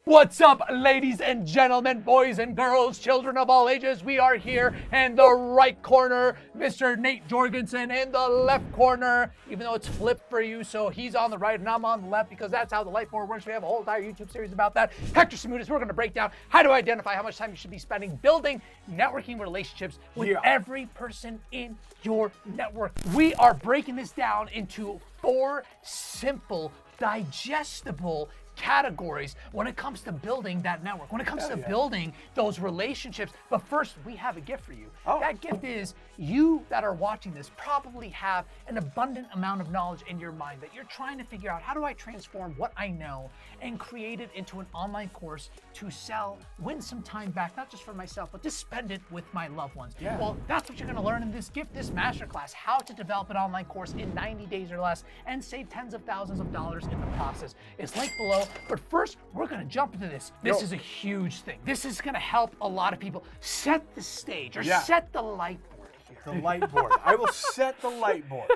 What's up, ladies and gentlemen, boys and girls, children of all ages? We are here in the right corner, Mr. Nate Jorgensen in the left corner, even though it's flipped for you, so he's on the right and I'm on the left because that's how the light board works. We have a whole entire YouTube series about that. Hector Samudas, we're going to break down how to identify how much time you should be spending building networking relationships with every person in your network. We are breaking this down into 4 simple, digestible categories when it comes to building that network, when it comes to building those relationships. But first, we have a gift for you. That gift is you that are watching this probably have an abundant amount of knowledge in your mind that you're trying to figure out, how do I transform what I know and create it into an online course to sell, win some time back, not just for myself, but to spend it with my loved ones. Well, that's what you're gonna learn in this gift, this masterclass, how to develop an online course in 90 days or less and save tens of thousands of dollars in the process. It's linked below. But first, we're gonna jump into this. This is a huge thing. This is gonna help a lot of people set the stage or set the light board here. The light board. I will set the light board.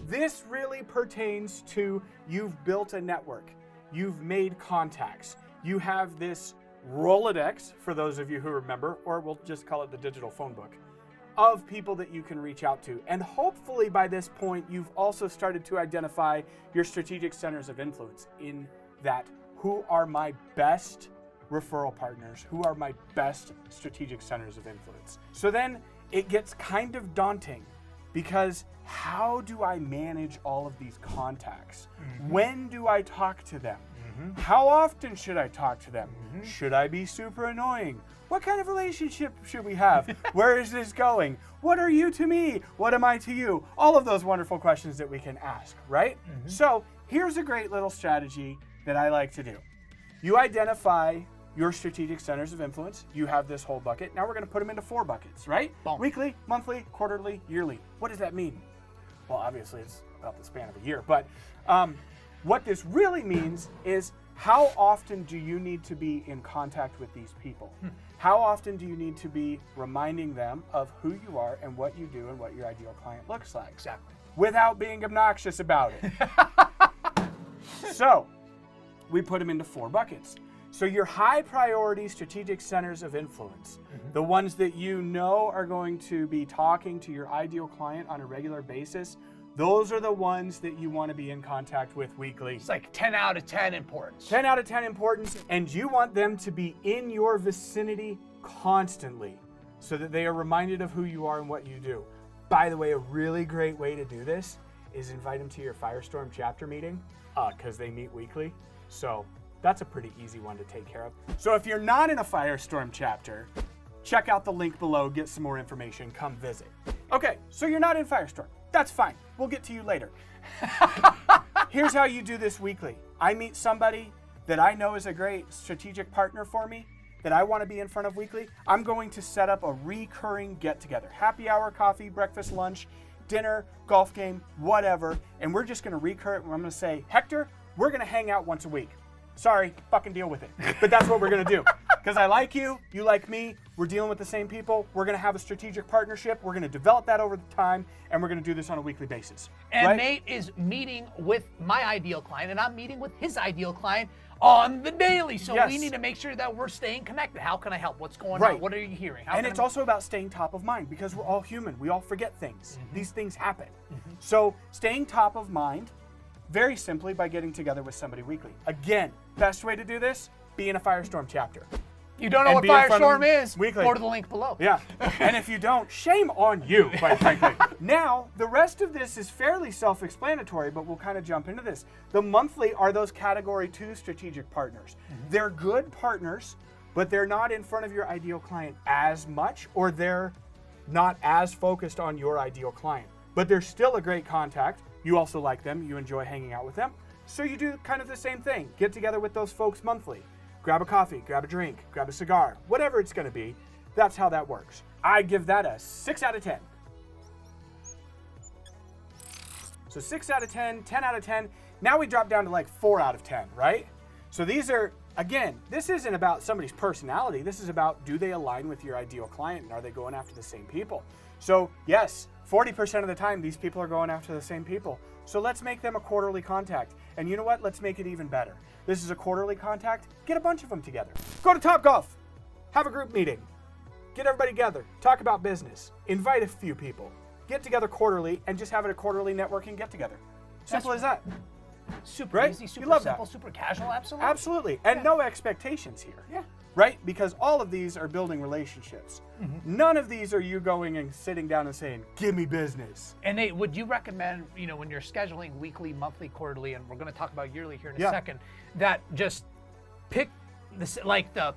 This really pertains to you've built a network. You've made contacts. You have this Rolodex, for those of you who remember, or we'll just call it the digital phone book, of people that you can reach out to. And hopefully by this point, you've also started to identify your strategic centers of influence in that. Who are my best referral partners? Who are my best strategic centers of influence? So then it gets kind of daunting because how do I manage all of these contacts? When do I talk to them? How often should I talk to them? Should I be super annoying? What kind of relationship should we have? Where is this going? What are you to me? What am I to you? All of those wonderful questions that we can ask, right? So here's a great little strategy that I like to do. You identify your strategic centers of influence. You have this whole bucket. Now we're going to put them into 4 buckets, right? Weekly, monthly, quarterly, yearly. What does that mean? Well, obviously it's about the span of a year, but what this really means is how often do you need to be in contact with these people? How often do you need to be reminding them of who you are and what you do and what your ideal client looks like? Exactly. Without being obnoxious about it. So, we put them into 4 buckets. So your high priority strategic centers of influence, the ones that you know are going to be talking to your ideal client on a regular basis, those are the ones that you want to be in contact with weekly. It's like 10 out of 10 importance. 10 out of 10 importance, and you want them to be in your vicinity constantly so that they are reminded of who you are and what you do. By the way, a really great way to do this is invite them to your Firestorm chapter meeting, because they meet weekly. So that's a pretty easy one to take care of. So if you're not in a Firestorm chapter, check out the link below, get some more information, come visit. Okay, so you're not in Firestorm. That's fine. We'll get to you later. Here's how you do this weekly. I meet somebody that I know is a great strategic partner for me that I want to be in front of weekly. I'm going to set up a recurring get-together. Happy hour, coffee, breakfast, lunch, dinner, golf game, whatever, and we're just going to recur it. I'm going to say, Hector, we're going to hang out once a week. Sorry, fucking deal with it. But that's what we're going to do. Because I like you like me, we're dealing with the same people, we're going to have a strategic partnership, we're going to develop that over time, and we're going to do this on a weekly basis. And Nate is meeting with my ideal client, and I'm meeting with his ideal client on the daily. So we need to make sure that we're staying connected. How can I help? What's going on? What are you hearing? And it's also about staying top of mind because we're all human. We all forget things. These things happen. So staying top of mind, very simply by getting together with somebody weekly. Again, best way to do this, be in a Firestorm chapter. You don't know what Firestorm is? Weekly. Go to the link below. Yeah, and if you don't, shame on you, quite frankly. Now, the rest of this is fairly self-explanatory, but we'll kind of jump into this. The monthly are those category 2 strategic partners. They're good partners, but they're not in front of your ideal client as much, or they're not as focused on your ideal client. But they're still a great contact. You also like them, you enjoy hanging out with them. So you do kind of the same thing. Get together with those folks monthly. Grab a coffee, grab a drink, grab a cigar, whatever it's going to be. That's how that works. I give that a 6 out of 10. So 6 out of 10, 10 out of 10. Now we drop down to like 4 out of 10, right? So these are, again, this isn't about somebody's personality. This is about, do they align with your ideal client, and are they going after the same people? So yes, 40% of the time, these people are going after the same people. So let's make them a quarterly contact. And you know what? Let's make it even better. This is a quarterly contact. Get a bunch of them together. Go to Topgolf. Have a group meeting. Get everybody together. Talk about business. Invite a few people. Get together quarterly and just have it a quarterly networking get together. Simple as that. Super Right? easy, super You love simple, that. super casual, absolutely. Absolutely. And no expectations here. Yeah. Right? Because all of these are building relationships. None of these are you going and sitting down and saying, give me business. And Nate, would you recommend, when you're scheduling weekly, monthly, quarterly, and we're going to talk about yearly here in a second, that just pick this, like the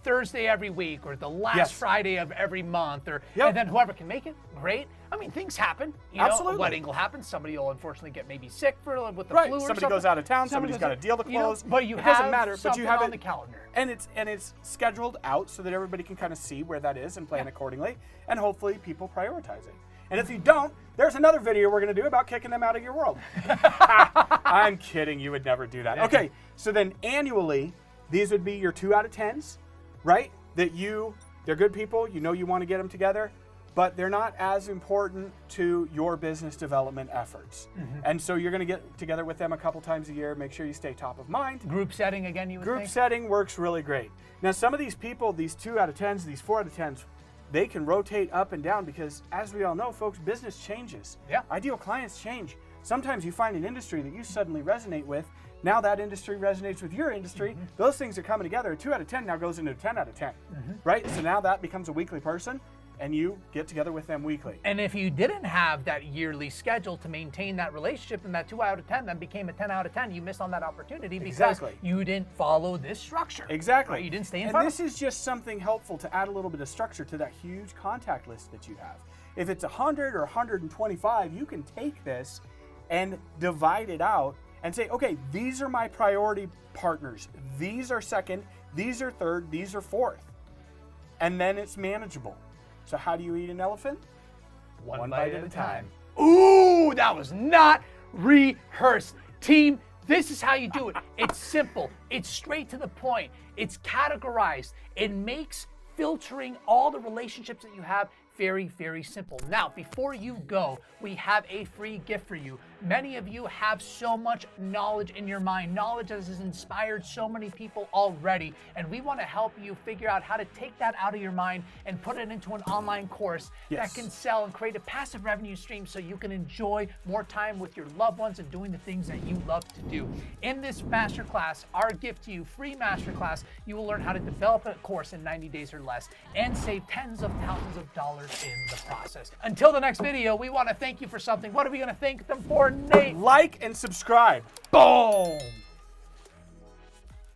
Thursday every week or the last Friday of every month, or and then whoever can make it, great. I mean, things happen. Absolutely. A wedding will happen. Somebody will unfortunately get maybe sick with the Right. flu or Somebody something. goes out of town. Somebody's got a deal to close. But you it have doesn't matter. something But you have on it the calendar. and it's scheduled out so that everybody can kind of see where that is and plan accordingly. And hopefully people prioritize it. And if you don't, there's another video we're going to do about kicking them out of your world. I'm kidding. You would never do that. Okay. So then annually, these would be your 2 out of 10s, right? They're good people. You want to get them together, but they're not as important to your business development efforts. And so you're going to get together with them a couple times a year. Make sure you stay top of mind. Group setting again, you would Group think? setting works really great. Now, some of these people, these 2 out of 10s, these 4 out of 10s, they can rotate up and down because, as we all know, folks, business changes. Yeah. Ideal clients change. Sometimes you find an industry that you suddenly resonate with. Now that industry resonates with your industry. Those things are coming together. A 2 out of 10 now goes into a 10 out of 10, right? So now that becomes a weekly person, and you get together with them weekly. And if you didn't have that yearly schedule to maintain that relationship, and that 2 out of 10 then became a 10 out of 10, you missed on that opportunity because you didn't follow this structure. Exactly. Right? You didn't stay in and front this is just something helpful to add a little bit of structure to that huge contact list that you have. If it's 100 or 125, you can take this and divide it out and say, okay, these are my priority partners. These are second, these are third, these are fourth. And then it's manageable. So how do you eat an elephant? One bite at a time. Ooh, that was not rehearsed. Team, this is how you do it. It's simple. It's straight to the point. It's categorized. It makes filtering all the relationships that you have very, very simple. Now, before you go, we have a free gift for you. Many of you have so much knowledge in your mind, knowledge that has inspired so many people already, and we want to help you figure out how to take that out of your mind and put it into an online course that can sell and create a passive revenue stream so you can enjoy more time with your loved ones and doing the things that you love to do. In this masterclass, our gift to you, free masterclass, you will learn how to develop a course in 90 days or less and save tens of thousands of dollars in the process. Until the next video, we want to thank you for something. What are we going to thank them for, Nate? Like and subscribe. Boom!